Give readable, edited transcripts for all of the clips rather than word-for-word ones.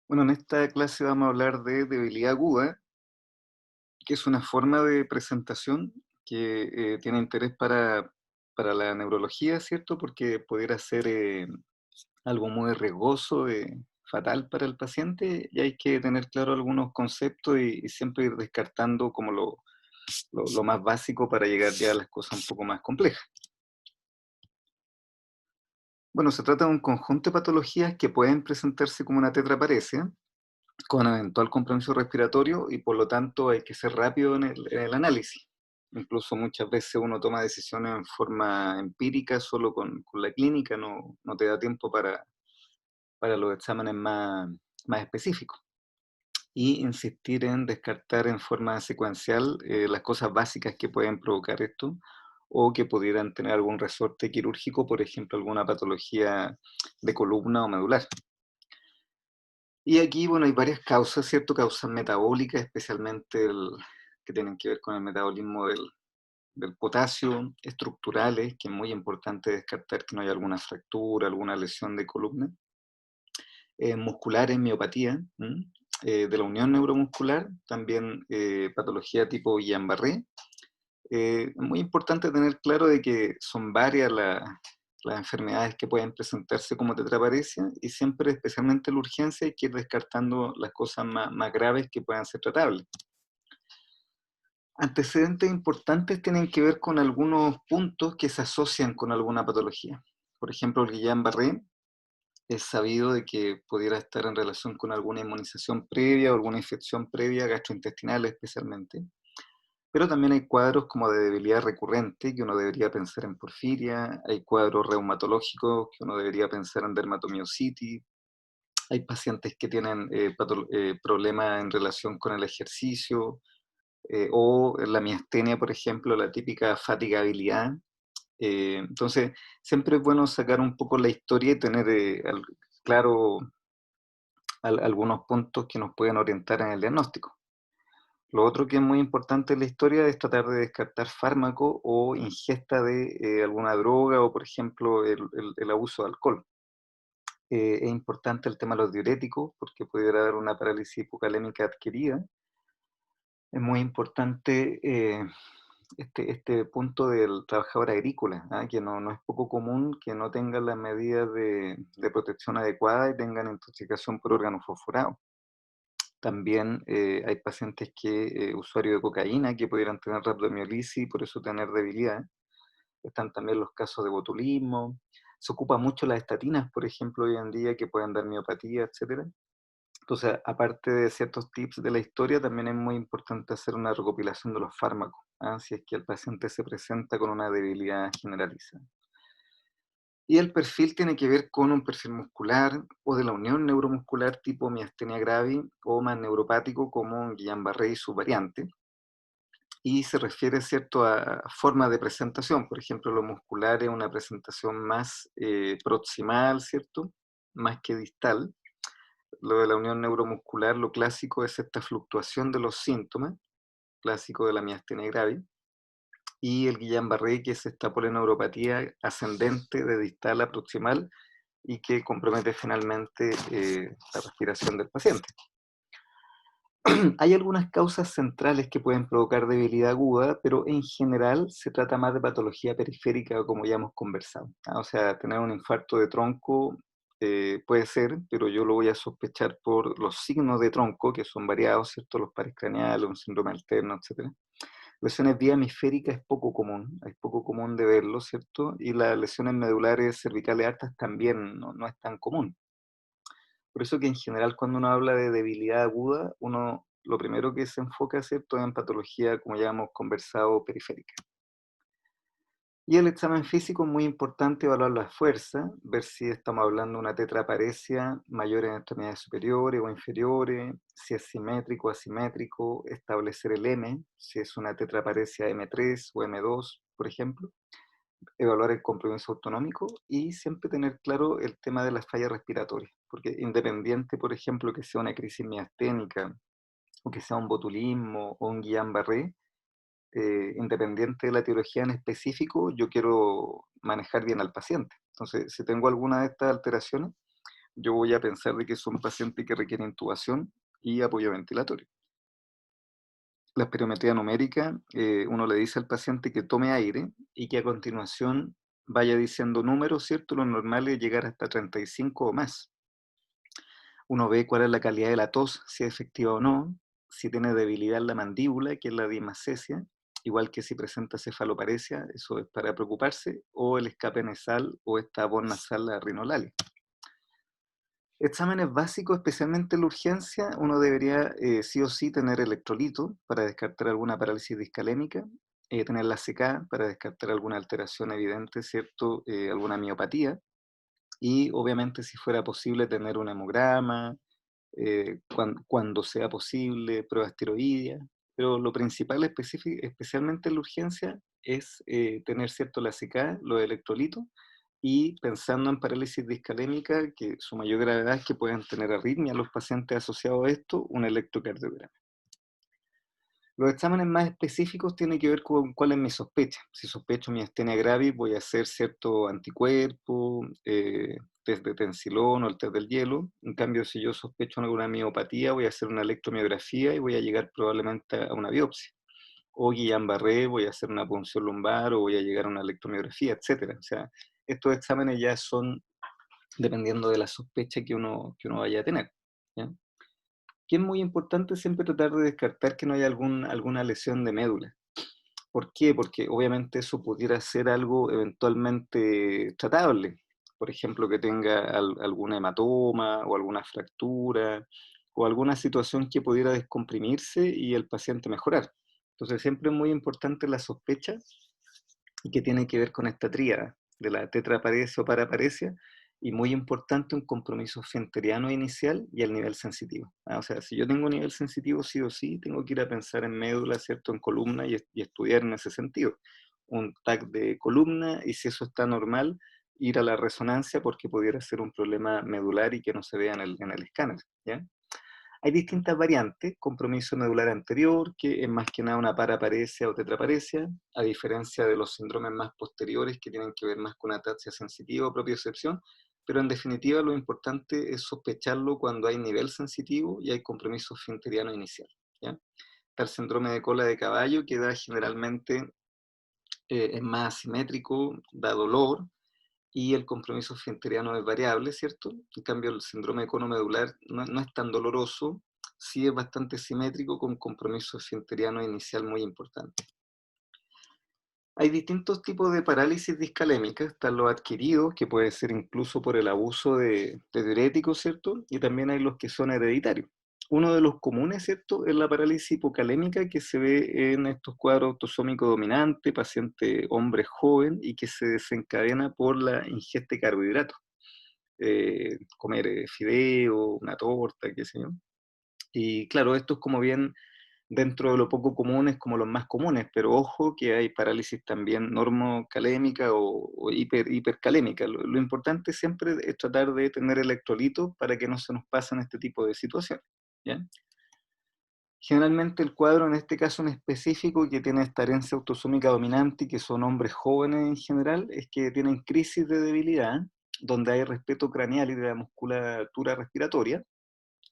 Bueno, en esta clase vamos a hablar de debilidad aguda, que es una forma de presentación que tiene interés para la neurología, ¿cierto? Porque pudiera ser algo muy riesgoso, fatal para el paciente, y hay que tener claro algunos conceptos y siempre ir descartando como lo más básico para llegar ya a las cosas un poco más complejas. Bueno, se trata de un conjunto de patologías que pueden presentarse como una tetraparesia, con eventual compromiso respiratorio y por lo tanto hay que ser rápido en el análisis. Incluso muchas veces uno toma decisiones en forma empírica solo con la clínica, no te da tiempo para los exámenes más específicos. Y insistir en descartar en forma secuencial las cosas básicas que pueden provocar esto o que pudieran tener algún resorte quirúrgico, por ejemplo, alguna patología de columna o medular. Y aquí, bueno, hay varias causas, ¿cierto? Causas metabólicas, especialmente que tienen que ver con el metabolismo del potasio, estructurales, que es muy importante descartar que no haya alguna fractura, alguna lesión de columna, musculares, miopatía, ¿m? De la unión neuromuscular, también patología tipo Guillain-Barré. Es muy importante tener claro de que son varias las enfermedades que pueden presentarse como tetraparesia y siempre, especialmente en la urgencia, hay que ir descartando las cosas más graves que puedan ser tratables. Antecedentes importantes tienen que ver con algunos puntos que se asocian con alguna patología. Por ejemplo, el Guillain-Barré es sabido de que pudiera estar en relación con alguna inmunización previa o alguna infección previa, gastrointestinal especialmente. Pero también hay cuadros como de debilidad recurrente, que uno debería pensar en porfiria, hay cuadros reumatológicos que uno debería pensar en dermatomiositis, hay pacientes que tienen problemas en relación con el ejercicio, o la miastenia, por ejemplo, la típica fatigabilidad. Entonces, siempre es bueno sacar un poco la historia y tener claro algunos puntos que nos pueden orientar en el diagnóstico. Lo otro que es muy importante en la historia es tratar de descartar fármaco o ingesta de alguna droga o, por ejemplo, el abuso de alcohol. Es importante el tema de los diuréticos porque pudiera haber una parálisis hipocalémica adquirida. Es muy importante este punto del trabajador agrícola, ¿ah? Que no es poco común que no tengan las medidas de protección adecuadas y tengan intoxicación por órgano fosforado. También hay pacientes usuarios de cocaína, que pudieran tener rhabdomiolisis y por eso tener debilidad. Están también los casos de botulismo. Se ocupa mucho las estatinas, por ejemplo, hoy en día, que pueden dar miopatía, etcétera. Entonces, aparte de ciertos tips de la historia, también es muy importante hacer una recopilación de los fármacos, ¿ah? Si es que el paciente se presenta con una debilidad generalizada. Y el perfil tiene que ver con un perfil muscular o de la unión neuromuscular tipo miastenia gravis o más neuropático como Guillain-Barré y su variante. Y se refiere, ¿cierto?, a formas de presentación. Por ejemplo, lo muscular es una presentación más proximal, ¿cierto?, más que distal. Lo de la unión neuromuscular, lo clásico es esta fluctuación de los síntomas, clásico de la miastenia gravis, y el Guillain-Barré, que es esta polineuropatía ascendente de distal a proximal y que compromete finalmente la respiración del paciente. Hay algunas causas centrales que pueden provocar debilidad aguda, pero en general se trata más de patología periférica, como ya hemos conversado, ¿ah? O sea, tener un infarto de tronco puede ser, pero yo lo voy a sospechar por los signos de tronco, que son variados, ¿cierto? Los pares craneales, un síndrome alterno, etcétera. Lesiones vía hemisférica es poco común de verlo, ¿cierto? Y las lesiones medulares cervicales altas también no es tan común. Por eso que en general cuando uno habla de debilidad aguda, uno lo primero que se enfoca, ¿cierto?, en patología, como ya hemos conversado, periférica. Y el examen físico es muy importante evaluar la fuerza, ver si estamos hablando de una tetraparesia mayor en extremidades superiores o inferiores, si es simétrico o asimétrico, establecer el M, si es una tetraparesia M3 o M2, por ejemplo, evaluar el compromiso autonómico y siempre tener claro el tema de las fallas respiratorias, porque independiente, por ejemplo, que sea una crisis miasténica o que sea un botulismo o un Guillain-Barré, independiente de la etiología en específico, yo quiero manejar bien al paciente. Entonces, si tengo alguna de estas alteraciones, yo voy a pensar de que es un paciente que requiere intubación y apoyo ventilatorio. La espirometría numérica, uno le dice al paciente que tome aire y que a continuación vaya diciendo números, ¿cierto? Lo normal es llegar hasta 35 o más. Uno ve cuál es la calidad de la tos, si es efectiva o no, si tiene debilidad en la mandíbula, que es la dismacesia, igual que si presenta cefaloparesia, eso es para preocuparse, o el escape nasal o esta voz nasal, la rinolalia. Exámenes básicos, especialmente en la urgencia, uno debería sí o sí tener electrolito para descartar alguna parálisis discalémica, tener la CK para descartar alguna alteración evidente, ¿cierto? Alguna miopatía, y obviamente si fuera posible tener un hemograma, cuando sea posible, pruebas tiroideas, pero lo principal especialmente en la urgencia es tener cierto la CK, los electrolitos, y pensando en parálisis discalémica, que su mayor gravedad es que puedan tener arritmia los pacientes asociados a esto, un electrocardiograma. Los exámenes más específicos tienen que ver con cuál es mi sospecha. Si sospecho miastenia gravis, voy a hacer cierto anticuerpo, test de tensilón o el test del hielo. En cambio, si yo sospecho alguna miopatía, voy a hacer una electromiografía y voy a llegar probablemente a una biopsia. O Guillain-Barré, voy a hacer una punción lumbar o voy a llegar a una electromiografía, etcétera. O sea, estos exámenes ya son dependiendo de la sospecha que uno vaya a tener, ¿ya? Que es muy importante siempre tratar de descartar que no haya alguna lesión de médula. ¿Por qué? Porque obviamente eso pudiera ser algo eventualmente tratable. Por ejemplo, que tenga algún hematoma o alguna fractura o alguna situación que pudiera descomprimirse y el paciente mejorar. Entonces siempre es muy importante la sospecha y que tiene que ver con esta tríada de la tetraparesia o paraparesia, y muy importante un compromiso fenteriano inicial y el nivel sensitivo. O sea, si yo tengo un nivel sensitivo, sí o sí, tengo que ir a pensar en médula, ¿cierto? En columna y estudiar en ese sentido. Un TAC de columna, y si eso está normal, ir a la resonancia porque pudiera ser un problema medular y que no se vea en el escáner, ¿ya? Hay distintas variantes: compromiso medular anterior, que es más que nada una paraparesia o tetraparesia, a diferencia de los síndromes más posteriores que tienen que ver más con ataxia sensitiva o propiocepción, pero en definitiva lo importante es sospecharlo cuando hay nivel sensitivo y hay compromiso esfinteriano inicial, ¿ya? Está el síndrome de cola de caballo, que da generalmente, es más asimétrico, da dolor, y el compromiso esfinteriano es variable, ¿cierto? En cambio, el síndrome conomedular no es tan doloroso, sí es bastante simétrico, con compromiso esfinteriano inicial muy importante. Hay distintos tipos de parálisis discalémica. Están los adquiridos, que puede ser incluso por el abuso de diuréticos, ¿cierto? Y también hay los que son hereditarios. Uno de los comunes, ¿cierto?, es la parálisis hipocalémica, que se ve en estos cuadros autosómicos dominantes, paciente hombre joven, y que se desencadena por la ingesta de carbohidratos. Comer fideo, una torta, qué sé yo. Y claro, esto es como bien dentro de lo poco común, es como los más comunes, pero ojo que hay parálisis también normocalémica o hipercalémica. Lo importante siempre es tratar de tener electrolitos para que no se nos pasen este tipo de situaciones, ¿ya? Generalmente el cuadro, en este caso en específico, que tiene esta herencia autosómica dominante y que son hombres jóvenes en general, es que tienen crisis de debilidad, donde hay respeto craneal y de la musculatura respiratoria,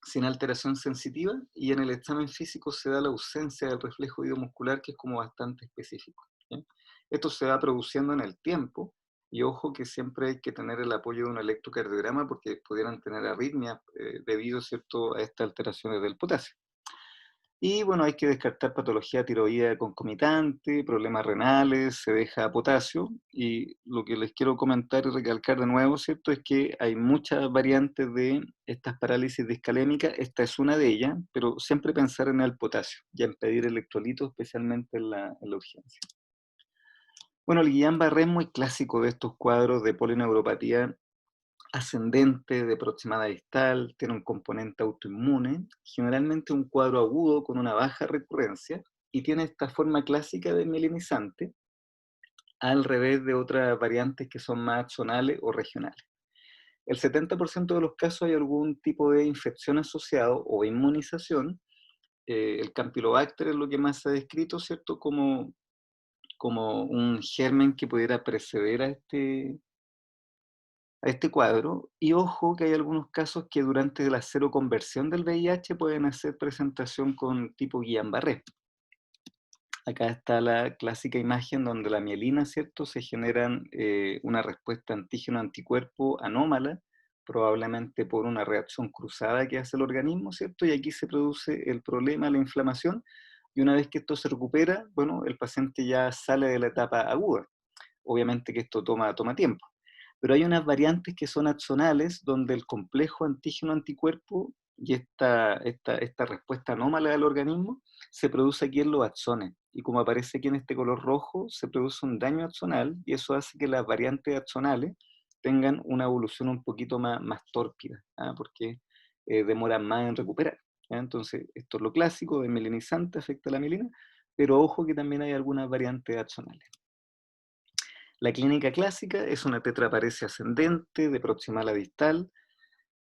sin alteración sensitiva, y en el examen físico se da la ausencia del reflejo muscular, que es como bastante específico, ¿ya? Esto se va produciendo en el tiempo, y ojo que siempre hay que tener el apoyo de un electrocardiograma porque pudieran tener arritmias debido, ¿cierto?, a estas alteraciones del potasio. Y bueno, hay que descartar patología tiroidea concomitante, problemas renales, se deja potasio. Y lo que les quiero comentar y recalcar de nuevo, ¿cierto?, es que hay muchas variantes de estas parálisis discalémicas. Esta es una de ellas, pero siempre pensar en el potasio y en pedir electrolitos, especialmente en la urgencia. Bueno, el Guillain-Barré es muy clásico de estos cuadros de polineuropatía ascendente, de proximada distal, tiene un componente autoinmune, generalmente un cuadro agudo con una baja recurrencia, y tiene esta forma clásica de mielinizante, al revés de otras variantes que son más zonales o regionales. El 70% de los casos hay algún tipo de infección asociado o inmunización. El Campylobacter es lo que más se ha descrito, ¿cierto?, como un germen que pudiera preceder a este cuadro, y ojo que hay algunos casos que durante la seroconversión del VIH pueden hacer presentación con tipo Guillain-Barré. Acá está la clásica imagen donde la mielina, ¿cierto? Se generan una respuesta antígeno-anticuerpo anómala, probablemente por una reacción cruzada que hace el organismo, ¿cierto? Y aquí se produce el problema, la inflamación, y una vez que esto se recupera, bueno, el paciente ya sale de la etapa aguda. Obviamente que esto toma tiempo. Pero hay unas variantes que son axonales, donde el complejo antígeno-anticuerpo y esta respuesta anómala del organismo se produce aquí en los axones. Y como aparece aquí en este color rojo, se produce un daño axonal y eso hace que las variantes axonales tengan una evolución un poquito más tórpida, ¿ah? Porque demoran más en recuperar, ¿ah? Entonces, esto es lo clásico, de mielinizante, afecta a la mielina, pero ojo que también hay algunas variantes axonales. La clínica clásica es una tetraparesia ascendente de proximal a distal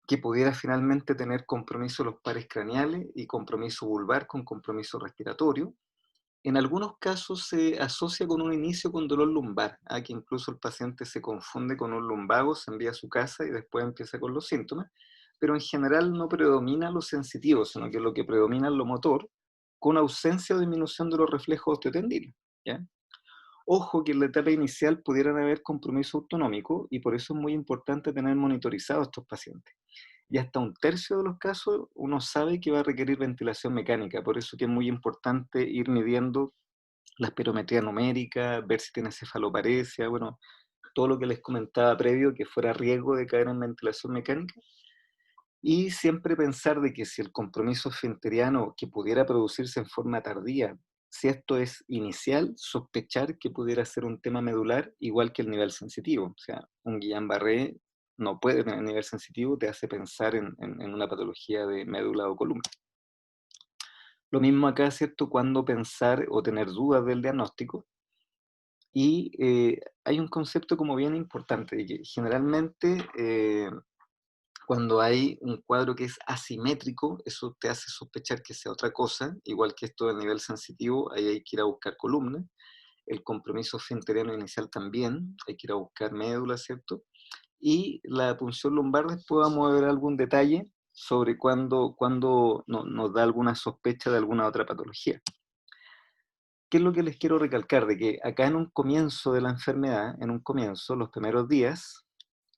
que pudiera finalmente tener compromiso de los pares craneales y compromiso vulvar con compromiso respiratorio. En algunos casos se asocia con un inicio con dolor lumbar, que incluso el paciente se confunde con un lumbago, se envía a su casa y después empieza con los síntomas, pero en general no predomina lo sensitivo, sino que lo que predomina es lo motor, con ausencia o disminución de los reflejos osteotendiles, ¿ya? Ojo que en la etapa inicial pudieran haber compromiso autonómico y por eso es muy importante tener monitorizados a estos pacientes. Y hasta un tercio de los casos uno sabe que va a requerir ventilación mecánica, por eso que es muy importante ir midiendo la espirometría numérica, ver si tiene cefaloparesia, bueno, todo lo que les comentaba previo, que fuera riesgo de caer en ventilación mecánica. Y siempre pensar de que si el compromiso esfinteriano que pudiera producirse en forma tardía, si esto es inicial, sospechar que pudiera ser un tema medular igual que el nivel sensitivo. O sea, un Guillain-Barré no puede tener nivel sensitivo, te hace pensar en una patología de médula o columna. Lo mismo acá, ¿cierto? Cuando pensar o tener dudas del diagnóstico. Y hay un concepto como bien importante, de que generalmente cuando hay un cuadro que es asimétrico, eso te hace sospechar que sea otra cosa, igual que esto del nivel sensitivo, ahí hay que ir a buscar columna. El compromiso esfinteriano inicial también, hay que ir a buscar médula, ¿cierto? Y la punción lumbar después vamos a ver algún detalle sobre cuando nos da alguna sospecha de alguna otra patología. ¿Qué es lo que les quiero recalcar? De que acá en un comienzo de la enfermedad, en un comienzo, los primeros días,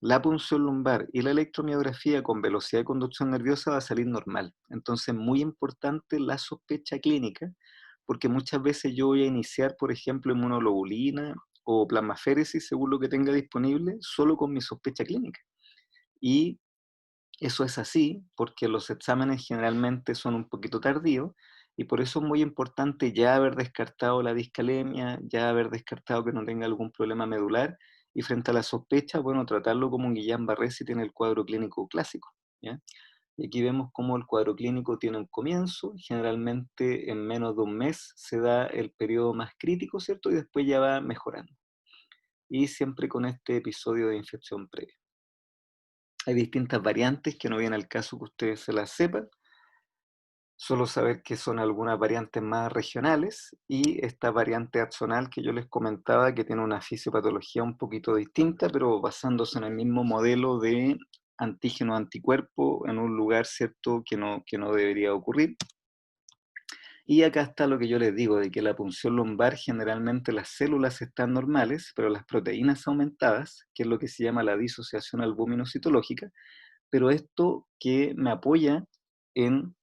la punción lumbar y la electromiografía con velocidad de conducción nerviosa va a salir normal. Entonces, muy importante la sospecha clínica, porque muchas veces yo voy a iniciar, por ejemplo, inmunoglobulina o plasmaféresis, según lo que tenga disponible, solo con mi sospecha clínica. Y eso es así porque los exámenes generalmente son un poquito tardíos y por eso es muy importante ya haber descartado la discalemia, ya haber descartado que no tenga algún problema medular y frente a la sospecha, bueno, tratarlo como un Guillain-Barré si tiene el cuadro clínico clásico, ¿ya? Y aquí vemos cómo el cuadro clínico tiene un comienzo, generalmente en menos de un mes se da el periodo más crítico, ¿cierto? Y después ya va mejorando. Y siempre con este episodio de infección previa. Hay distintas variantes que no viene al caso que ustedes se las sepan, solo saber que son algunas variantes más regionales y esta variante axonal que yo les comentaba que tiene una fisiopatología un poquito distinta, pero basándose en el mismo modelo de antígeno-anticuerpo en un lugar cierto que no debería ocurrir. Y acá está lo que yo les digo, de que la punción lumbar generalmente las células están normales, pero las proteínas aumentadas, que es lo que se llama la disociación albúmino-citológica, pero esto que me apoya en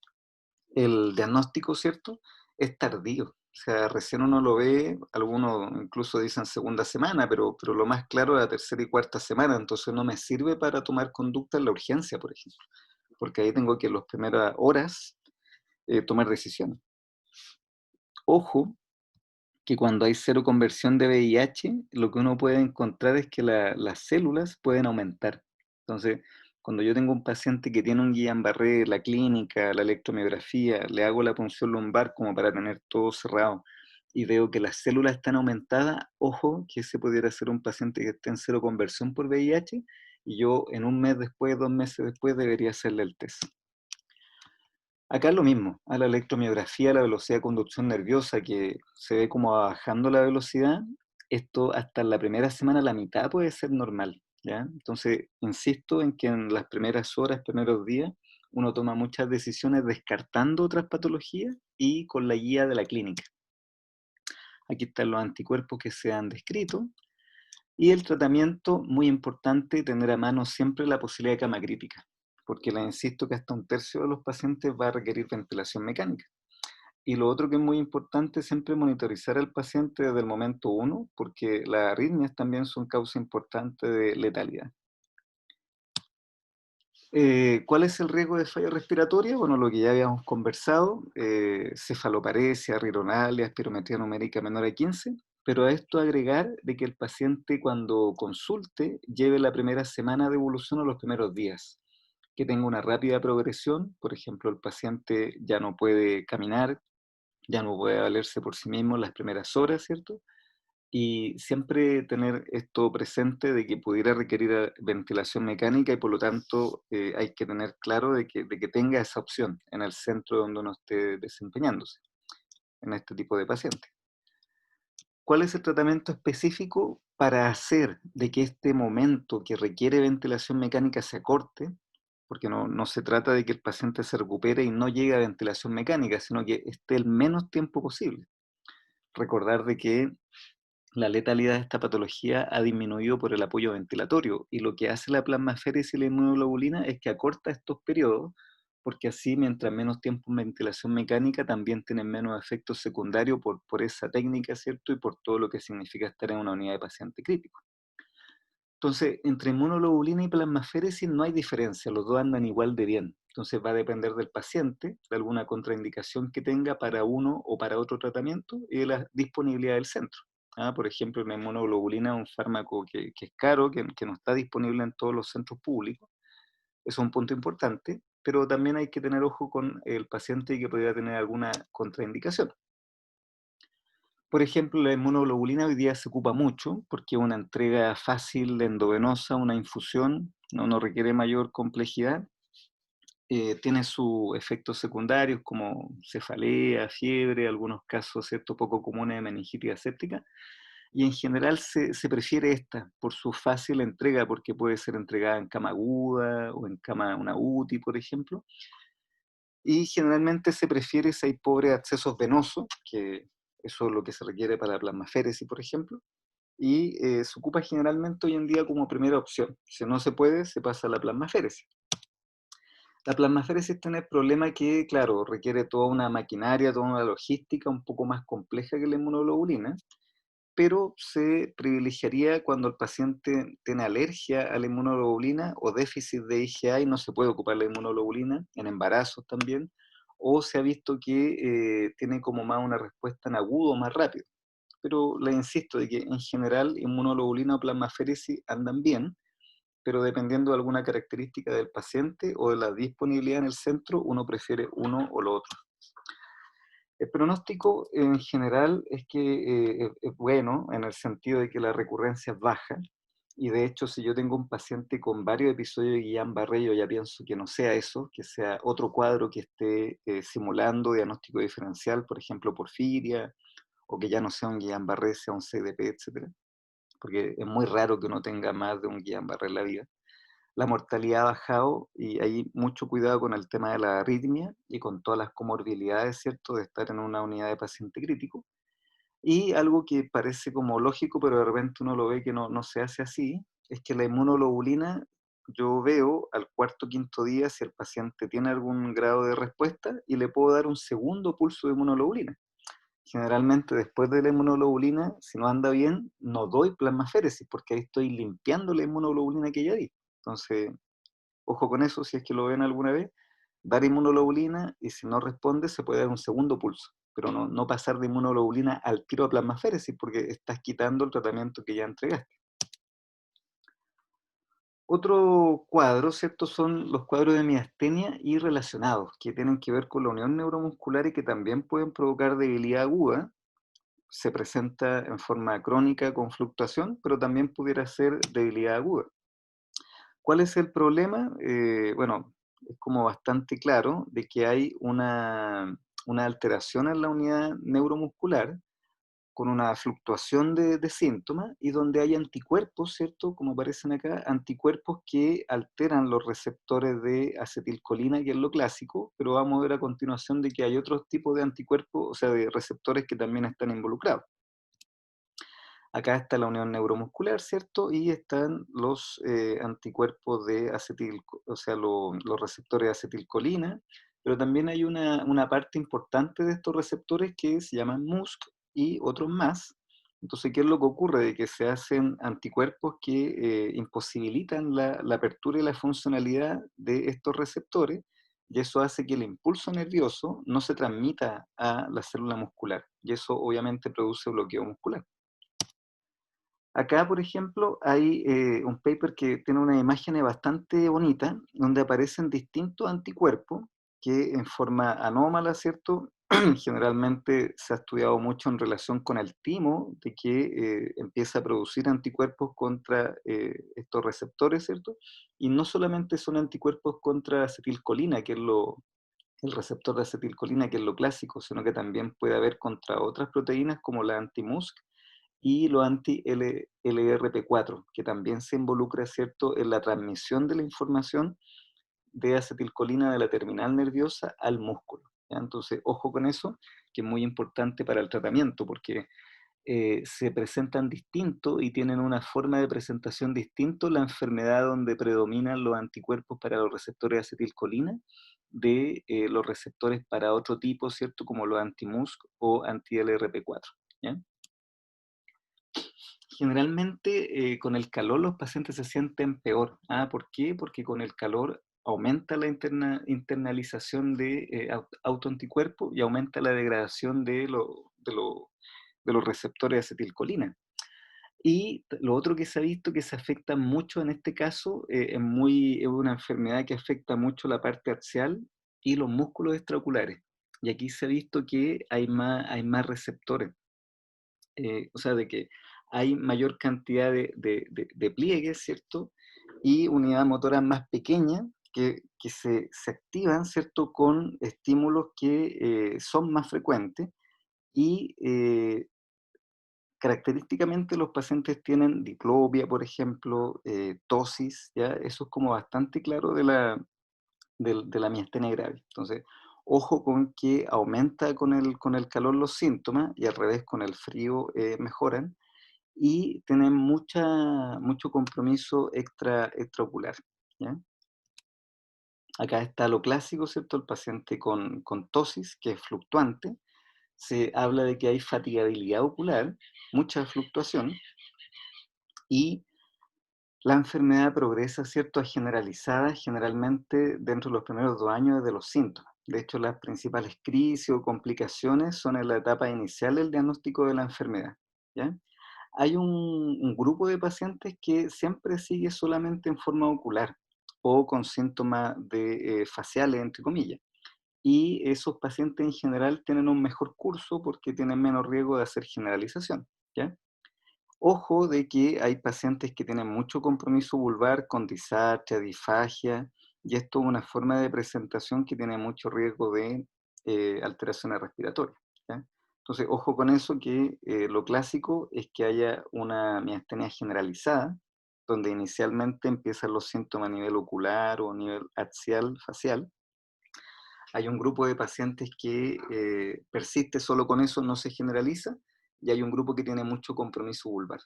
el diagnóstico, ¿cierto? Es tardío. O sea, recién uno lo ve, algunos incluso dicen segunda semana, pero lo más claro es la tercera y cuarta semana, entonces no me sirve para tomar conducta en la urgencia, por ejemplo, porque ahí tengo que en las primeras horas tomar decisiones. Ojo, que cuando hay cero conversión de VIH, lo que uno puede encontrar es que las células pueden aumentar. Entonces, cuando yo tengo un paciente que tiene un Guillain-Barré, la clínica, la electromiografía, le hago la punción lumbar como para tener todo cerrado y veo que las células están aumentadas, ojo, que ese pudiera ser un paciente que esté en cero conversión por VIH y yo en un mes después, 2 meses después, debería hacerle el test. Acá es lo mismo, a la electromiografía, la velocidad de conducción nerviosa, que se ve como bajando la velocidad, esto hasta en la primera semana, la mitad puede ser normal. ¿ya? Entonces, insisto en que en las primeras horas, primeros días, uno toma muchas decisiones descartando otras patologías y con la guía de la clínica. Aquí están los anticuerpos que se han descrito y el tratamiento, muy importante, tener a mano siempre la posibilidad de cama crítica, porque les insisto que hasta un tercio de los pacientes va a requerir ventilación mecánica. Y lo otro que es muy importante es siempre monitorizar al paciente desde el momento uno, porque las arritmias también son causa importante de letalidad. ¿Cuál es el riesgo de falla respiratoria? Bueno, lo que ya habíamos conversado, cefaloparesia, rironalia, espirometría numérica menor a 15, pero a esto agregar de que el paciente cuando consulte lleve la primera semana de evolución o los primeros días, que tenga una rápida progresión, por ejemplo, el paciente ya no puede caminar, ya no puede valerse por sí mismo en las primeras horas, ¿cierto? Y siempre tener esto presente de que pudiera requerir ventilación mecánica y por lo tanto hay que tener claro de que tenga esa opción en el centro donde uno esté desempeñándose en este tipo de pacientes. ¿Cuál es el tratamiento específico para hacer de que este momento que requiere ventilación mecánica se acorte? Porque no se trata de que el paciente se recupere y no llegue a ventilación mecánica, sino que esté el menos tiempo posible. Recordar de que la letalidad de esta patología ha disminuido por el apoyo ventilatorio y lo que hace la plasmaféresis y la inmunoglobulina es que acorta estos periodos porque así mientras menos tiempo en ventilación mecánica también tienen menos efectos secundarios por esa técnica, ¿cierto? Y por todo lo que significa estar en una unidad de paciente crítico. Entonces, entre inmunoglobulina y plasmaféresis no hay diferencia, los dos andan igual de bien. Entonces va a depender del paciente, de alguna contraindicación que tenga para uno o para otro tratamiento y de la disponibilidad del centro. Por ejemplo, la inmunoglobulina es un fármaco que es caro, que no está disponible en todos los centros públicos. Eso es un punto importante, pero también hay que tener ojo con el paciente y que podría tener alguna contraindicación. Por ejemplo, la inmunoglobulina hoy día se ocupa mucho porque es una entrega fácil, endovenosa, una infusión, no requiere mayor complejidad. Tiene sus efectos secundarios como cefalea, fiebre, algunos casos ¿cierto? Poco comunes de meningitis aséptica. Y en general se prefiere esta por su fácil entrega, porque puede ser entregada en cama aguda o en cama una UTI, por ejemplo. Y generalmente se prefiere si hay pobres accesos venosos, que eso es lo que se requiere para la plasmaféresis, por ejemplo, y se ocupa generalmente hoy en día como primera opción. Si no se puede, se pasa a la plasmaféresis. La plasmaféresis tiene el problema que, claro, requiere toda una maquinaria, toda una logística un poco más compleja que la inmunoglobulina, pero se privilegiaría cuando el paciente tiene alergia a la inmunoglobulina o déficit de IgA y no se puede ocupar la inmunoglobulina, en embarazos también, o se ha visto que tiene como más una respuesta en agudo más rápido. Pero le insisto de que en general inmunoglobulina o plasmaféresis andan bien, pero dependiendo de alguna característica del paciente o de la disponibilidad en el centro, uno prefiere uno o lo otro. El pronóstico en general es que es bueno en el sentido de que la recurrencia es baja y de hecho si yo tengo un paciente con varios episodios de Guillain-Barré, yo ya pienso que no sea eso, que sea otro cuadro que esté simulando diagnóstico diferencial, por ejemplo porfiria, o que ya no sea un Guillain-Barré, sea un CDP, etcétera, porque es muy raro que uno tenga más de un Guillain-Barré en la vida. La mortalidad ha bajado y hay mucho cuidado con el tema de la arritmia y con todas las comorbilidades, ¿cierto?, de estar en una unidad de paciente crítico. Y algo que parece como lógico, pero de repente uno lo ve que no se hace así, es que la inmunoglobulina, yo veo al cuarto o quinto día si el paciente tiene algún grado de respuesta y le puedo dar un segundo pulso de inmunoglobulina. Generalmente después de la inmunoglobulina, si no anda bien, no doy plasmaféresis porque ahí estoy limpiando la inmunoglobulina que ya di. Entonces, ojo con eso, si es que lo ven alguna vez, dar inmunoglobulina y si no responde se puede dar un segundo pulso, pero no pasar de inmunoglobulina al tiro a plasmaféresis porque estás quitando el tratamiento que ya entregaste. Otro cuadro, ¿cierto? Son los cuadros de miastenia y relacionados, que tienen que ver con la unión neuromuscular y que también pueden provocar debilidad aguda. Se presenta en forma crónica con fluctuación, pero también pudiera ser debilidad aguda. ¿Cuál es el problema? Bueno, es como bastante claro de que hay una alteración en la unidad neuromuscular con una fluctuación de síntomas y donde hay anticuerpos, ¿cierto? Como aparecen acá, anticuerpos que alteran los receptores de acetilcolina, que es lo clásico, pero vamos a ver a continuación de que hay otros tipos de anticuerpos, o sea, de receptores que también están involucrados. Acá está la unión neuromuscular, ¿cierto? Y están los anticuerpos de acetil, o sea, los receptores de acetilcolina, pero también hay una parte importante de estos receptores que se llaman MuSK y otros más. Entonces, ¿qué es lo que ocurre? De que se hacen anticuerpos que imposibilitan la apertura y la funcionalidad de estos receptores, y eso hace que el impulso nervioso no se transmita a la célula muscular, y eso obviamente produce bloqueo muscular. Acá, por ejemplo, hay un paper que tiene unas imágenes bastante bonitas, donde aparecen distintos anticuerpos que en forma anómala, ¿cierto? Generalmente se ha estudiado mucho en relación con el timo, de que empieza a producir anticuerpos contra estos receptores, ¿cierto? Y no solamente son anticuerpos contra acetilcolina, que es el receptor de acetilcolina, que es lo clásico, sino que también puede haber contra otras proteínas como la anti-MuSK y lo anti-LRP4, que también se involucra, ¿cierto?, en la transmisión de la información de acetilcolina de la terminal nerviosa al músculo. ¿Ya? Entonces, ojo con eso, que es muy importante para el tratamiento, porque se presentan distintos y tienen una forma de presentación distinta la enfermedad donde predominan los anticuerpos para los receptores de acetilcolina de los receptores para otro tipo, ¿cierto?, como los anti-MuSK o anti-LRP4. ¿Ya? Generalmente con el calor los pacientes se sienten peor. ¿Ah? ¿Por qué? Porque con el calor aumenta la internalización de autoanticuerpos y aumenta la degradación de los receptores de acetilcolina. Y lo otro que se ha visto que se afecta mucho en este caso es una enfermedad que afecta mucho la parte axial y los músculos extraoculares. Y aquí se ha visto que hay más receptores, o sea, de que hay mayor cantidad de pliegues, ¿cierto? Y unidades motoras más pequeñas que se activan, ¿cierto? Con estímulos que son más frecuentes y característicamente los pacientes tienen diplopia, por ejemplo, tosis, ¿ya? Eso es como bastante claro de la miastenia gravis. Entonces, ojo con que aumenta con el calor los síntomas y al revés con el frío mejoran y tienen mucho compromiso extraocular. ¿Ya? Acá está lo clásico, ¿cierto? El paciente con tosis, que es fluctuante. Se habla de que hay fatigabilidad ocular, mucha fluctuación, y la enfermedad progresa, ¿cierto?, a generalizada generalmente dentro de los primeros 2 años de los síntomas. De hecho, las principales crisis o complicaciones son en la etapa inicial del diagnóstico de la enfermedad. ¿Ya? Hay un grupo de pacientes que siempre sigue solamente en forma ocular o con síntomas faciales, entre comillas. Y esos pacientes en general tienen un mejor curso porque tienen menos riesgo de hacer generalización. ¿Ya? Ojo de que hay pacientes que tienen mucho compromiso vulvar con disartria, disfagia, y esto es una forma de presentación que tiene mucho riesgo de alteraciones respiratorias. ¿Ya? Entonces, ojo con eso, que lo clásico es que haya una miastenia generalizada, donde inicialmente empiezan los síntomas a nivel ocular o a nivel axial, facial. Hay un grupo de pacientes que persiste solo con eso, no se generaliza, y hay un grupo que tiene mucho compromiso vulvar.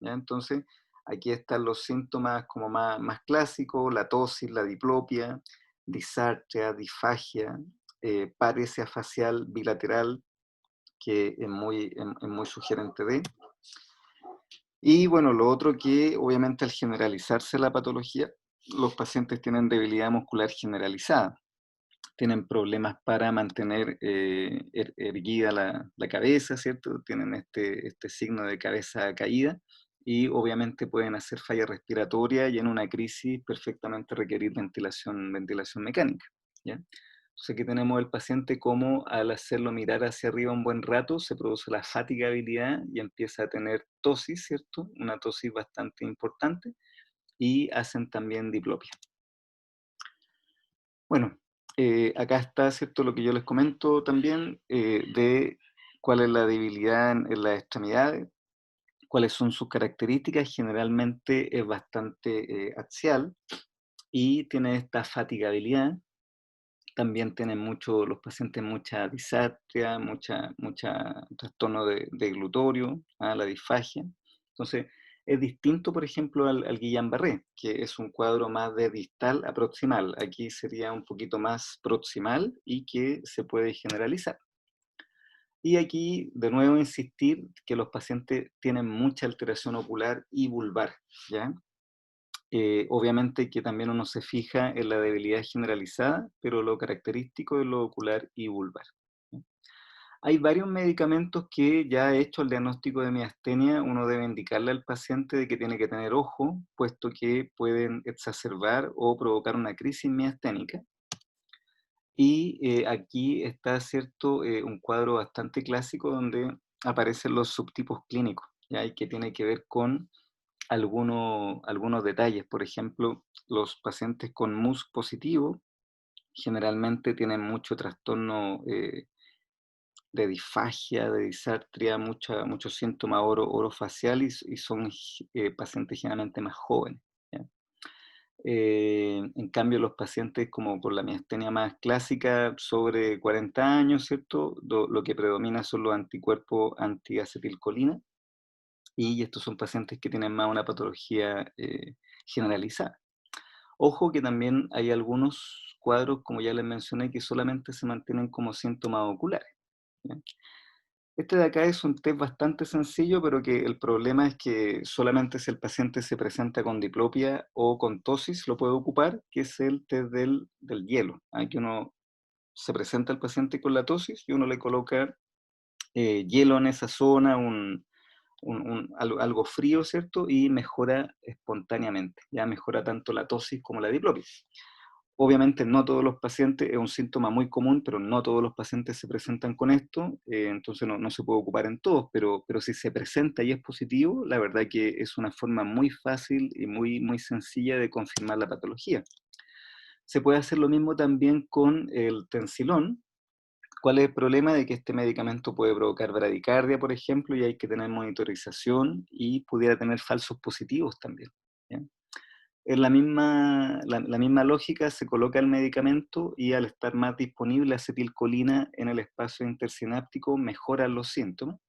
¿Ya? Entonces, aquí están los síntomas como más clásicos: la tosis, la diplopia, disartria, disfagia, paresia facial bilateral, que es muy sugerente de. Y bueno, lo otro que obviamente al generalizarse la patología, los pacientes tienen debilidad muscular generalizada, tienen problemas para mantener erguida la cabeza, ¿cierto? Tienen este signo de cabeza caída y obviamente pueden hacer falla respiratoria y en una crisis perfectamente requerir ventilación mecánica, ¿ya? Entonces aquí tenemos el paciente como al hacerlo mirar hacia arriba un buen rato se produce la fatigabilidad y empieza a tener tosis, ¿cierto? Una tosis bastante importante y hacen también diplopia. Bueno, acá está, ¿cierto?, lo que yo les comento también de cuál es la debilidad en las extremidades, cuáles son sus características. Generalmente es bastante axial y tiene esta fatigabilidad. También tienen mucho, los pacientes mucha disartria, mucha trastorno de glutorio, la disfagia. Entonces, es distinto, por ejemplo, al Guillain-Barré, que es un cuadro más de distal a proximal. Aquí sería un poquito más proximal y que se puede generalizar. Y aquí, de nuevo, insistir que los pacientes tienen mucha alteración ocular y vulvar, ¿ya? Obviamente que también uno se fija en la debilidad generalizada, pero lo característico es lo ocular y vulvar. Hay varios medicamentos que ya hecho el diagnóstico de miastenia, uno debe indicarle al paciente de que tiene que tener ojo, puesto que pueden exacerbar o provocar una crisis miasténica. Y aquí está, ¿cierto?, un cuadro bastante clásico donde aparecen los subtipos clínicos, ¿ya? Y que tiene que ver con algunos detalles. Por ejemplo, los pacientes con MuSK positivo generalmente tienen mucho trastorno de disfagia, de disartria, muchos síntomas orofacial y son pacientes generalmente más jóvenes, ¿ya? En cambio, los pacientes como por la miastenia más clásica, sobre 40 años, ¿cierto? Lo que predomina son los anticuerpos antiacetilcolina, y estos son pacientes que tienen más una patología generalizada. Ojo que también hay algunos cuadros, como ya les mencioné, que solamente se mantienen como síntomas oculares, ¿ya? Este de acá es un test bastante sencillo, pero que el problema es que solamente si el paciente se presenta con diplopia o con tosis lo puede ocupar, que es el test del hielo. Aquí uno se presenta al paciente con la tosis y uno le coloca hielo en esa zona, algo frío, ¿cierto? Y mejora espontáneamente, ya mejora tanto la tosis como la diplopia. Obviamente no todos los pacientes, es un síntoma muy común, pero no todos los pacientes se presentan con esto, entonces no se puede ocupar en todos, pero si se presenta y es positivo, la verdad que es una forma muy fácil y muy sencilla de confirmar la patología. Se puede hacer lo mismo también con el tensilón. ¿Cuál es el problema? De que este medicamento puede provocar bradicardia, por ejemplo, y hay que tener monitorización y pudiera tener falsos positivos también, ¿ya? Es la misma lógica, se coloca el medicamento y al estar más disponible acetilcolina en el espacio intersináptico mejoran los síntomas,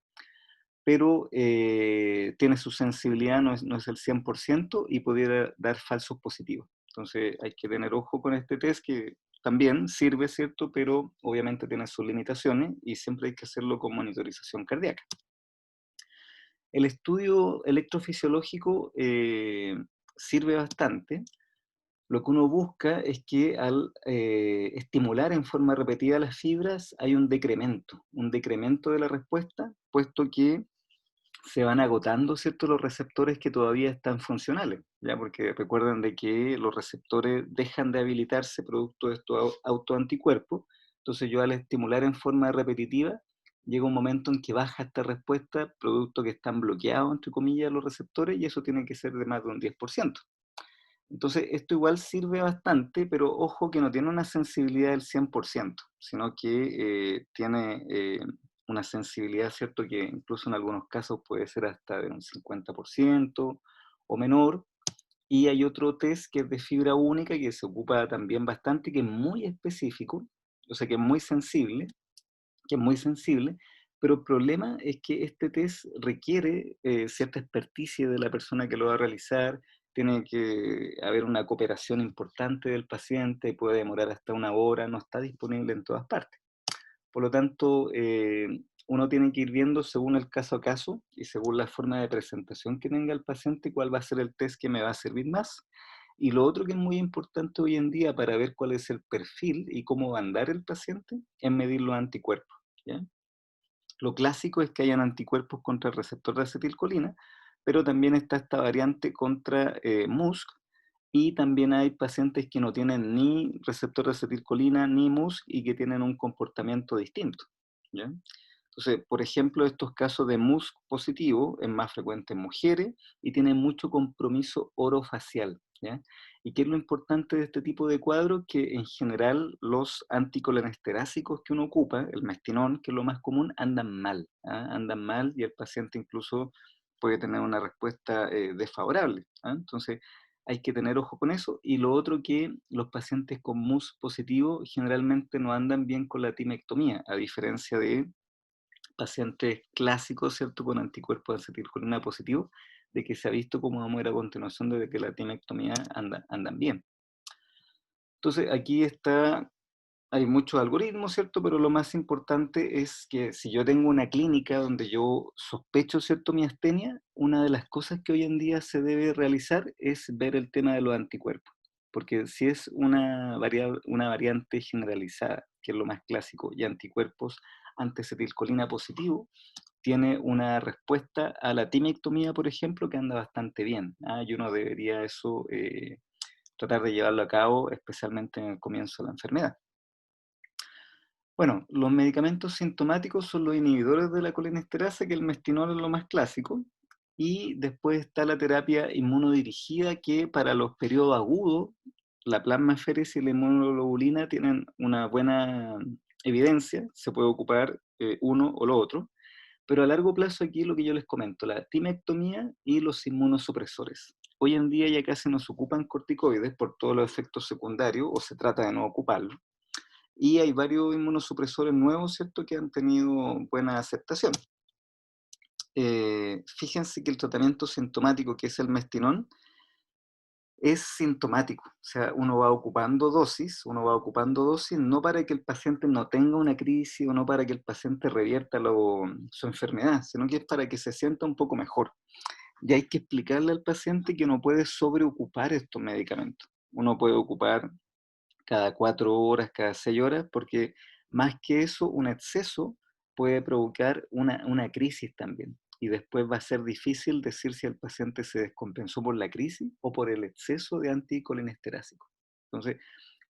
pero tiene su sensibilidad, no es el 100% y pudiera dar falsos positivos. Entonces hay que tener ojo con este test que también sirve, ¿cierto? Pero obviamente tiene sus limitaciones y siempre hay que hacerlo con monitorización cardíaca. El estudio electrofisiológico sirve bastante. Lo que uno busca es que al estimular en forma repetida las fibras hay un decremento de la respuesta, puesto que se van agotando, ¿cierto?, los receptores que todavía están funcionales, ¿ya? Porque recuerden de que los receptores dejan de habilitarse producto de estos autoanticuerpos. Entonces yo al estimular en forma repetitiva, llega un momento en que baja esta respuesta, producto que están bloqueados, entre comillas, los receptores, y eso tiene que ser de más de un 10%. Entonces, esto igual sirve bastante, pero ojo que no tiene una sensibilidad del 100%, sino que tiene una sensibilidad, ¿cierto? Que incluso en algunos casos puede ser hasta de un 50% o menor. Y hay otro test que es de fibra única, que se ocupa también bastante, que es muy específico, o sea, que es muy sensible, pero el problema es que este test requiere cierta experticia de la persona que lo va a realizar, tiene que haber una cooperación importante del paciente, puede demorar hasta una hora, no está disponible en todas partes. Por lo tanto, uno tiene que ir viendo según el caso a caso y según la forma de presentación que tenga el paciente, cuál va a ser el test que me va a servir más. Y lo otro que es muy importante hoy en día para ver cuál es el perfil y cómo va a andar el paciente es medir los anticuerpos, ¿ya? Lo clásico es que hayan anticuerpos contra el receptor de acetilcolina, pero también está esta variante contra MuSK, y también hay pacientes que no tienen ni receptor de acetilcolina ni MuSK y que tienen un comportamiento distinto, ¿ya? Entonces, por ejemplo, estos casos de MuSK positivo es más frecuente en mujeres y tienen mucho compromiso orofacial. ¿ya? ¿Y qué es lo importante de este tipo de cuadros? Que en general los anticolinestéricos que uno ocupa, el mestinón, que es lo más común, andan mal, ¿ah? Andan mal y el paciente incluso puede tener una respuesta desfavorable, ¿ah? Entonces hay que tener ojo con eso. Y lo otro que los pacientes con MUS positivo generalmente no andan bien con la timectomía, a diferencia de pacientes clásicos, ¿cierto?, con anticuerpos de acetilcolina positivo, de que se ha visto como vamos a ir a continuación de que la timectomía andan bien. Entonces aquí está, hay muchos algoritmos, ¿cierto? Pero lo más importante es que si yo tengo una clínica donde yo sospecho, ¿cierto?, miastenia, una de las cosas que hoy en día se debe realizar es ver el tema de los anticuerpos. Porque si es una variante generalizada, que es lo más clásico, y anticuerpos antiacetilcolina positivo, tiene una respuesta a la timectomía, por ejemplo, que anda bastante bien, ¿ah? Y uno debería eso tratar de llevarlo a cabo, especialmente en el comienzo de la enfermedad. Bueno, los medicamentos sintomáticos son los inhibidores de la colinesterasa, que el mestinol es lo más clásico, y después está la terapia inmunodirigida, que para los periodos agudos, la plasmaféresis y la inmunoglobulina tienen una buena evidencia, se puede ocupar uno o lo otro, pero a largo plazo aquí lo que yo les comento, la timectomía y los inmunosupresores. Hoy en día ya casi no se ocupan corticoides por todos los efectos secundarios, o se trata de no ocuparlos, y hay varios inmunosupresores nuevos, ¿cierto?, que han tenido buena aceptación. Fíjense que el tratamiento sintomático, que es el mestinón, es sintomático. O sea, uno va ocupando dosis, no para que el paciente no tenga una crisis o no para que el paciente revierta su enfermedad, sino que es para que se sienta un poco mejor. Y hay que explicarle al paciente que no puede sobreocupar estos medicamentos. Uno puede ocupar cada 4 horas, cada 6 horas, porque más que eso, un exceso puede provocar una crisis también. Y después va a ser difícil decir si el paciente se descompensó por la crisis o por el exceso de anticolinesterásico. Entonces,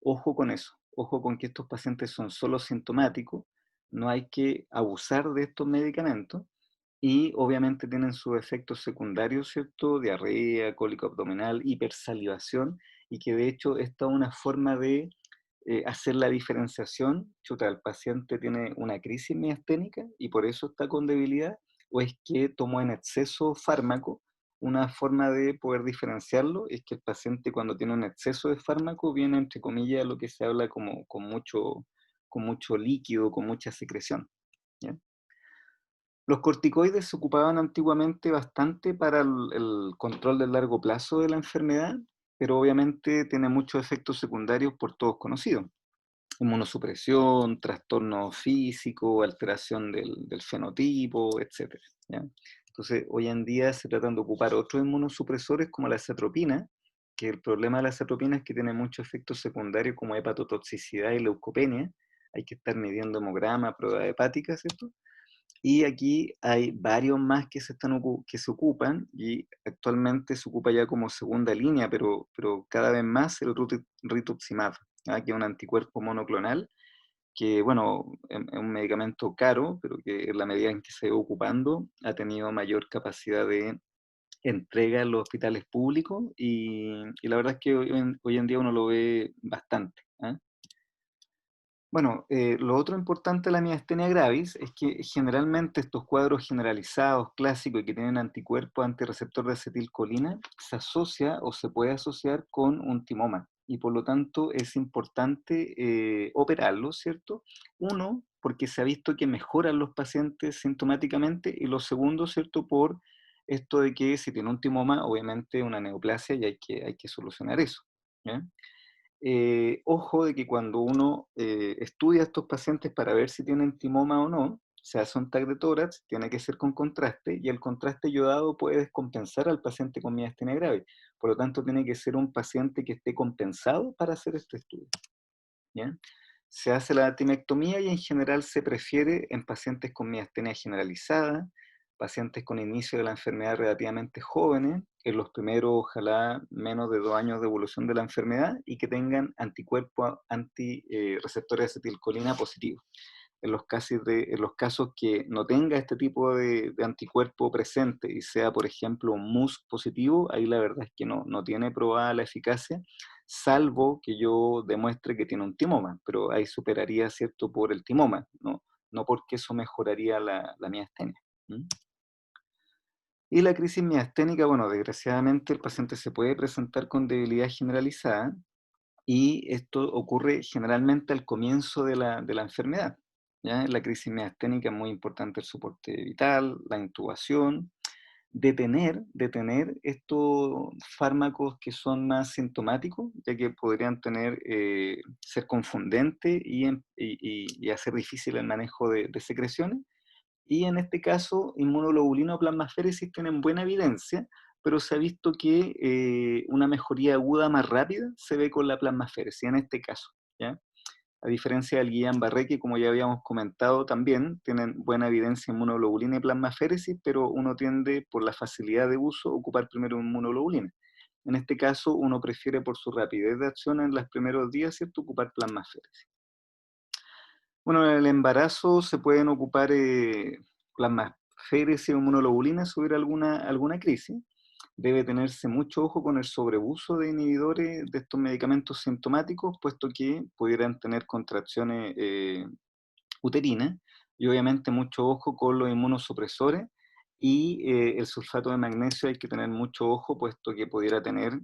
ojo con eso, ojo con que estos pacientes son solo sintomáticos, no hay que abusar de estos medicamentos y obviamente tienen sus efectos secundarios, ¿cierto? Diarrea, cólico abdominal, hipersalivación, y que de hecho esta es una forma de hacer la diferenciación. Chuta, el paciente tiene una crisis miasténica y por eso está con debilidad, o es que tomó en exceso fármaco. Una forma de poder diferenciarlo es que el paciente, cuando tiene un exceso de fármaco, viene entre comillas lo que se habla como con mucho líquido, con mucha secreción, ¿ya? Los corticoides se ocupaban antiguamente bastante para el control del largo plazo de la enfermedad, pero obviamente tiene muchos efectos secundarios por todos conocidos: inmunosupresión, trastorno físico, alteración del fenotipo, etcétera, ¿ya? Entonces, hoy en día se tratan de ocupar otros inmunosupresores como la acetropina, que el problema de la acetropina es que tiene muchos efectos secundarios como hepatotoxicidad y leucopenia. Hay que estar midiendo hemograma, prueba hepática, ¿cierto? Y aquí hay varios más que se ocupan, y actualmente se ocupa ya como segunda línea, pero cada vez más el rituximab, ¿ah? Que es un anticuerpo monoclonal, que bueno, es un medicamento caro, pero que en la medida en que se va ocupando ha tenido mayor capacidad de entrega en los hospitales públicos, y la verdad es que hoy en día uno lo ve bastante, ¿ah? Bueno, lo otro importante de la miastenia gravis es que generalmente estos cuadros generalizados, clásicos y que tienen anticuerpos antirreceptor de acetilcolina, se asocia o se puede asociar con un timoma, y por lo tanto es importante operarlo, ¿cierto? Uno, porque se ha visto que mejoran los pacientes sintomáticamente, y lo segundo, ¿cierto?, por esto de que si tiene un timoma, obviamente una neoplasia, y hay que solucionar eso, ¿ya? Ojo de que cuando uno estudia a estos pacientes para ver si tienen timoma o no, se hace un TAC de tórax, tiene que ser con contraste, y el contraste yodado puede descompensar al paciente con miastenia grave. Por lo tanto, tiene que ser un paciente que esté compensado para hacer este estudio, ¿ya? Se hace la timectomía y en general se prefiere en pacientes con miastenia generalizada, pacientes con inicio de la enfermedad relativamente jóvenes, en los primeros, ojalá, menos de 2 años de evolución de la enfermedad, y que tengan anticuerpos anti receptores de acetilcolina positivos. en los casos que no tenga este tipo de anticuerpo presente y sea, por ejemplo, un MUS positivo, ahí la verdad es que no tiene probada la eficacia, salvo que yo demuestre que tiene un timoma, pero ahí superaría, ¿cierto?, por el timoma, no porque eso mejoraría la miastenia. ¿Mm? Y la crisis miasténica, bueno, desgraciadamente el paciente se puede presentar con debilidad generalizada, y esto ocurre generalmente al comienzo de la enfermedad. ¿Ya? En la crisis miasténica es muy importante el soporte vital, la intubación, detener estos fármacos que son más sintomáticos, ya que podrían ser confundentes y hacer difícil el manejo de secreciones. Y en este caso, inmunoglobulina o plasmaféresis tienen buena evidencia, pero se ha visto que una mejoría aguda más rápida se ve con la plasmaféresis en este caso, ¿ya? A diferencia del Guillain-Barré, que como ya habíamos comentado también, tienen buena evidencia inmunoglobulina y plasmaféresis, pero uno tiende, por la facilidad de uso, a ocupar primero inmunoglobulina. En este caso, uno prefiere por su rapidez de acción en los primeros días, ¿cierto?, ocupar plasmaféresis. Bueno, en el embarazo se pueden ocupar plasmaféresis o inmunoglobulina si hubiera alguna crisis. Debe tenerse mucho ojo con el sobreuso de inhibidores de estos medicamentos sintomáticos, puesto que pudieran tener contracciones uterinas, y obviamente mucho ojo con los inmunosupresores, y el sulfato de magnesio hay que tener mucho ojo, puesto que pudiera tener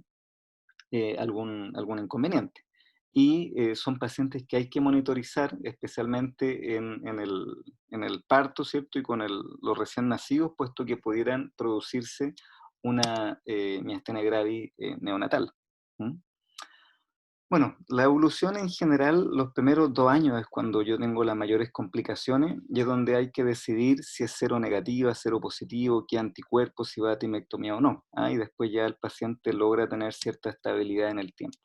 algún inconveniente. Y son pacientes que hay que monitorizar, especialmente en el parto, ¿cierto? Y con los recién nacidos, puesto que pudieran producirse una miastenia gravis neonatal. ¿Mm? Bueno, la evolución en general, los primeros 2 años es cuando yo tengo las mayores complicaciones, y es donde hay que decidir si es cero negativa, cero positivo, qué anticuerpos, si va a timectomía o no. ¿Ah? Y después ya el paciente logra tener cierta estabilidad en el tiempo.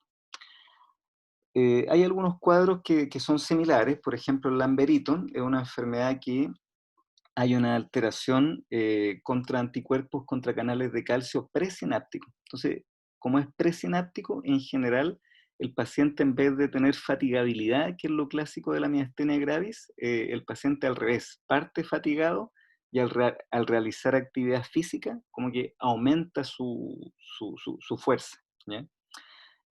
Hay algunos cuadros que son similares, por ejemplo, el Lamberyton es una enfermedad que hay una alteración contra anticuerpos contra canales de calcio presinápticos. Entonces, como es presináptico, en general, el paciente, en vez de tener fatigabilidad, que es lo clásico de la miastenia gravis, el paciente al revés, parte fatigado, y al realizar actividad física, como que aumenta su fuerza, ¿ya?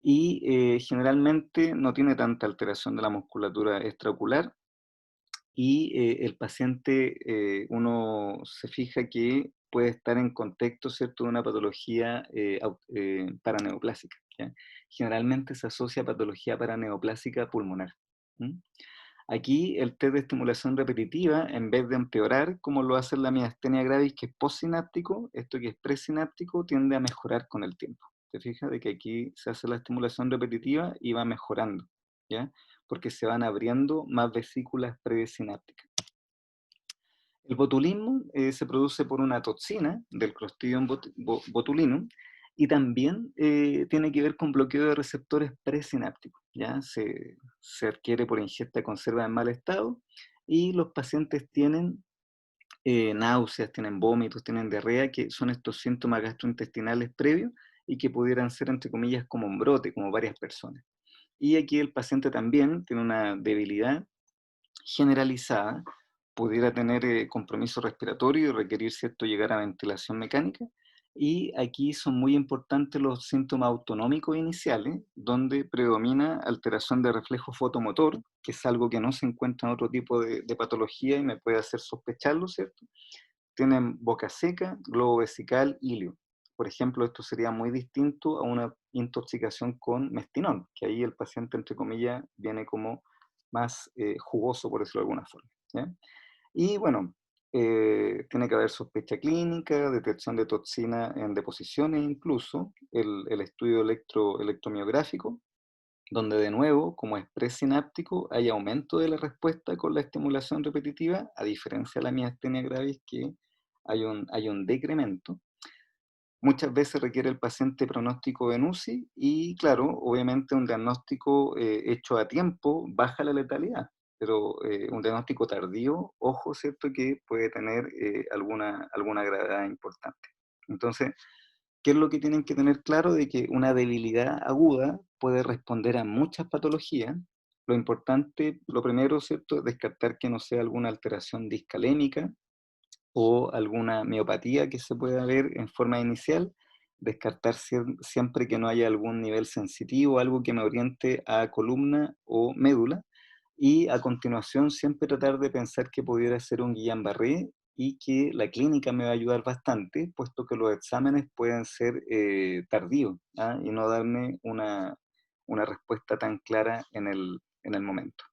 Y generalmente no tiene tanta alteración de la musculatura extraocular, y el paciente, uno se fija que puede estar en contexto, ¿cierto?, de una patología paraneoplásica, ¿ya? Generalmente se asocia a patología paraneoplásica pulmonar. ¿Mm? Aquí el test de estimulación repetitiva, en vez de empeorar, como lo hace la miastenia gravis, que es postsináptico, esto que es presináptico tiende a mejorar con el tiempo. ¿Te fijas? De que aquí se hace la estimulación repetitiva y va mejorando, ¿ya? Porque se van abriendo más vesículas presinápticas. El botulismo se produce por una toxina del Clostridium botulinum, y también tiene que ver con bloqueo de receptores presinápticos. ¿Ya? Se adquiere por ingesta de conserva en mal estado, y los pacientes tienen náuseas, tienen vómitos, tienen diarrea, que son estos síntomas gastrointestinales previos y que pudieran ser, entre comillas, como un brote, como varias personas. Y aquí el paciente también tiene una debilidad generalizada, pudiera tener compromiso respiratorio y requerir, ¿cierto?, llegar a ventilación mecánica. Y aquí son muy importantes los síntomas autonómicos iniciales, donde predomina alteración de reflejo fotomotor, que es algo que no se encuentra en otro tipo de patología y me puede hacer sospecharlo, ¿cierto? Tienen boca seca, globo vesical, ilio. Por ejemplo, esto sería muy distinto a una intoxicación con mestinón, que ahí el paciente, entre comillas, viene como más jugoso, por decirlo de alguna forma, ¿ya? Y bueno, tiene que haber sospecha clínica, detección de toxina en deposiciones, incluso el estudio electromiográfico, donde de nuevo, como es presináptico, hay aumento de la respuesta con la estimulación repetitiva, a diferencia de la miastenia gravis, que hay un decremento. Muchas veces requiere el paciente pronóstico en UCI, y claro, obviamente un diagnóstico hecho a tiempo baja la letalidad, pero un diagnóstico tardío, ojo, ¿cierto?, que puede tener alguna gravedad importante. Entonces, ¿qué es lo que tienen que tener claro? De que una debilidad aguda puede responder a muchas patologías, lo importante, lo primero, ¿cierto?, es descartar que no sea alguna alteración discalémica o alguna miopatía que se pueda ver en forma inicial, descartar siempre que no haya algún nivel sensitivo, algo que me oriente a columna o médula, y a continuación siempre tratar de pensar que pudiera ser un Guillain-Barré y que la clínica me va a ayudar bastante, puesto que los exámenes pueden ser tardíos, ¿ah? Y no darme una respuesta tan clara en el momento.